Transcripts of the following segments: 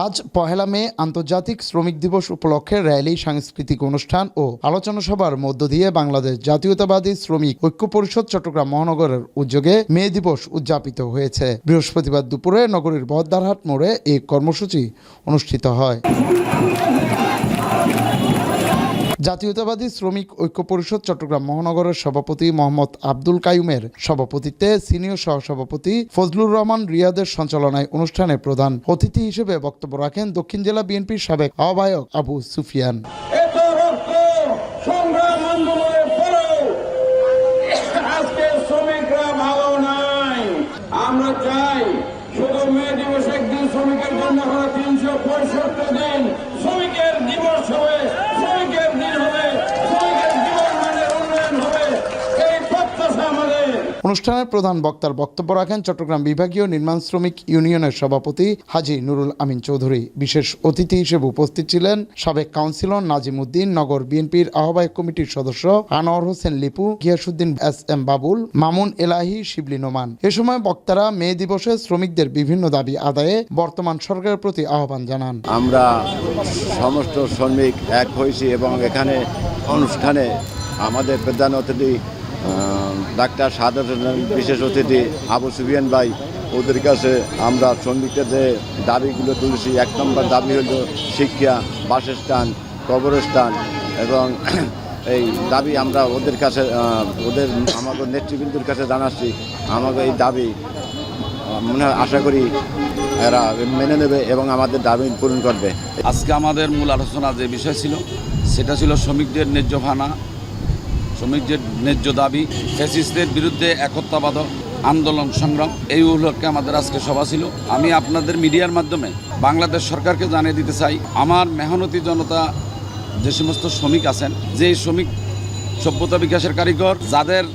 আজ পহেলা মে আন্তর্জাতিক শ্রমিক দিবস উপলক্ষে র্যালি, সাংস্কৃতিক অনুষ্ঠান ও আলোচনা সভার মধ্য দিয়ে বাংলাদেশ জাতীয়তাবাদী শ্রমিক ঐক্য পরিষদ চট্টগ্রাম মহানগরের উদ্যোগে মে দিবস উদযাপিত হয়েছে। বৃহস্পতিবার দুপুরে নগরীর বহদ্দারহাট মোড়ে এই কর্মসূচি অনুষ্ঠিত হয়। জাতীয়তাবাদী শ্রমিক ঐক্য পরিষদ চট্টগ্রাম মহানগরের সভাপতি মোহাম্মদ আব্দুল কাইয়ুমের সভাপতিত্বে সিনিয়র সহসভাপতি ফজলুর রহমান রিয়াদের সঞ্চালনায় অনুষ্ঠানে প্রধান অতিথি হিসেবে বক্তব্য রাখেন দক্ষিণ জেলা বিএনপির সাবেক আহ্বায়ক আবু সুফিয়ান। আমরা চাই শুধু মে দিবস একদিন শ্রমিকের জন্য 365 দিন শ্রমিকের দিবস হবে, শ্রমিকের দিন হবে, শ্রমিকের জীবন মানের উন্নয়ন হবে, এই প্রত্যাশা আমাদের। অনুষ্ঠানের প্রধান বক্তার বক্তব্য রাখেন চট্টগ্রাম বিভাগীয় নির্মাণ শ্রমিক ইউনিয়নের সভাপতি হাজী নুরুল আমিন চৌধুরী। বিশেষ অতিথি হিসেবে উপস্থিত ছিলেন সাবেক কাউন্সিলর নাজিম উদ্দিন, নগর বিএনপির আহ্বায়ক কমিটির সদস্য আনোয়ার হোসেন লিপু, গিয়াসউদ্দিন SM বাবুল, মামুন এলাহি, শিবলি নোমান। এ সময় বক্তারা মে দিবসে শ্রমিকদের বিভিন্ন দাবি আদায়ে বর্তমান সরকারের প্রতি আহ্বান জানান। আমরা সমস্ত শ্রমিক এক হয়েছি এবং এখানে অনুষ্ঠানে আমাদের প্রধান অতিথি ডাক্তার সাদাত হোসেন, বিশেষ অতিথি আবু সুফিয়ান ভাই, ওদের কাছে আমরা শ্রমিকদের যে দাবিগুলো তুলেছি, 1 নম্বর দাবি হলো শিক্ষা, বাসস্থান, কবরস্থান এবং এই দাবি আমরা ওদের কাছে আমাদের নেতৃবৃন্দুর কাছে জানাচ্ছি। আমাদের এই দাবি মনে হয় আশা করি এরা মেনে নেবে এবং আমাদের দাবি পূরণ করবে। আজকে আমাদের মূল আলোচনা যে বিষয় ছিল সেটা ছিল শ্রমিকদের ন্যায্য ভানা, শ্রমিকদের ন্যায্য দাবি, ফ্যাসিস্টদের বিরুদ্ধে একতাবাদক আন্দোলন সংগ্রাম। এই উপলক্ষে আমাদের আজকে সভা ছিল। আমি আপনাদের মিডিয়ার মাধ্যমে বাংলাদেশ সরকারকে জানিয়ে দিতে চাই, আমার মেহনতি জনতা যে সমস্ত শ্রমিক আছেন, যে শ্রমিক সভ্যতা বিকাশের কারিগর, যাদের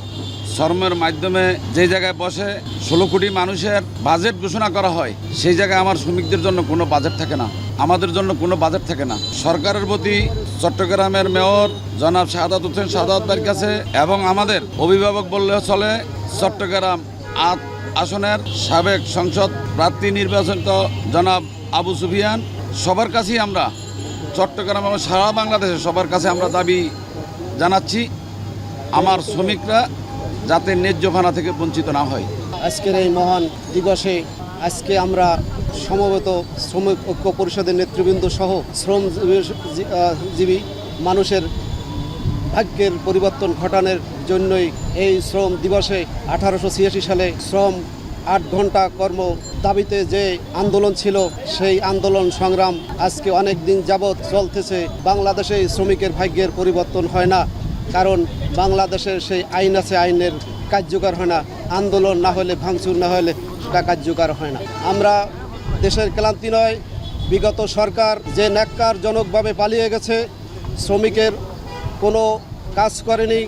শ্রমের মাধ্যমে যে জায়গায় বসে 16 কোটি মানুষের বাজেট ঘোষণা করা হয়, সেই জায়গায় আমার শ্রমিকদের জন্য কোনো বাজেট থাকে না, আমাদের জন্য কোনো বাজেট থাকে না। সরকারের প্রতি চট্টগ্রামের মেয়র জনাব শাহাদাত হোসেন শাহাদাত ভাইয়ের কাছে এবং আমাদের অভিভাবক বললে চলে চট্টগ্রাম 8 আসনের সাবেক সংসদ প্রার্থী নির্বাচিত জনাব আবু সুফিয়ান, সবার কাছেই আমরা চট্টগ্রাম এবং সারা বাংলাদেশে সবার কাছে আমরা দাবি জানাচ্ছি আমার শ্রমিকরা যাতে ন্যায্য ভাড়া থেকে বঞ্চিত না হয়। আজকের এই মহান দিবসে আজকে আমরা সমবেত শ্রমিক ঐক্য পরিষদের নেতৃবৃন্দ সহ শ্রমজীবী মানুষের ভাগ্যের পরিবর্তন ঘটানোর জন্যই এই শ্রম দিবসে 1886 সালে শ্রম 8 ঘন্টা কর্ম দাবিতে যে আন্দোলন ছিল, সেই আন্দোলন সংগ্রাম আজকে অনেক দিন যাবৎ চলতেছে। বাংলাদেশে শ্রমিকের ভাগ্যের পরিবর্তন হয় না, কারণ বাংলাদেশের সেই আইন আছে, আইনের কার্যকর হয় না। আন্দোলন না হলে, ভাঙচুর না হলে সেটা কার্যকর হয় না। আমরা দেশের ক্লান্তি নয়, বিগত সরকার যে ন্যাক্কারজনকভাবে পালিয়ে গেছে, শ্রমিকের কোনো কাজ করেনি,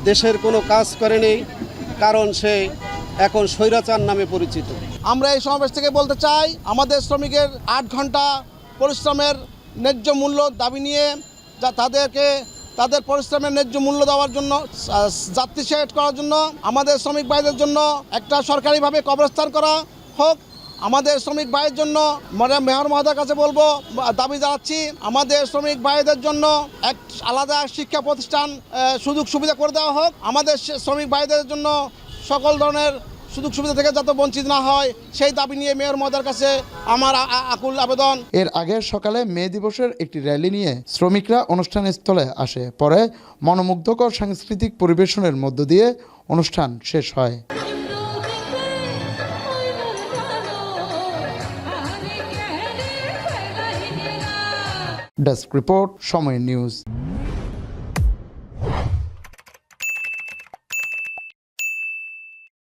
দেশের কোনো কাজ করেনি, কারণ সে এখন স্বৈরাচার নামে পরিচিত। আমরা এই সমাবেশ থেকে বলতে চাই, আমাদের শ্রমিকের 8 ঘন্টা পরিশ্রমের ন্যায্য মূল্য দাবি নিয়ে যা তাদের পরিশ্রমের ন্যায্য মূল্য দেওয়ার জন্য, যাত্রী সেট করার জন্য, আমাদের শ্রমিক ভাইদের জন্য একটা সরকারিভাবে কবরস্থান করা হোক। আমাদের শ্রমিক ভাইয়ের জন্য মেয়র মহোদয়ের কাছে বলবো, দাবি জানাচ্ছি আমাদের শ্রমিক ভাইদের জন্য এক আলাদা শিক্ষা প্রতিষ্ঠান সুযোগ সুবিধা করে দেওয়া হোক। আমাদের শ্রমিক ভাইদের জন্য সকল ধরনের সুযোগ সুবিধা থেকে যাতে বঞ্চিত না হয়, সেই দাবি নিয়ে মেয়র মহোদয়ের কাছে আমার আকুল আবেদন। এর আগে সকালে মে দিবসের একটি র্যালি নিয়ে শ্রমিকরা অনুষ্ঠান স্থলে আসে। পরে মনোমুগ্ধকর সাংস্কৃতিক পরিবেশনের মধ্য দিয়ে অনুষ্ঠান শেষ হয়। ডেস্ক রিপোর্ট, সময় নিউজ।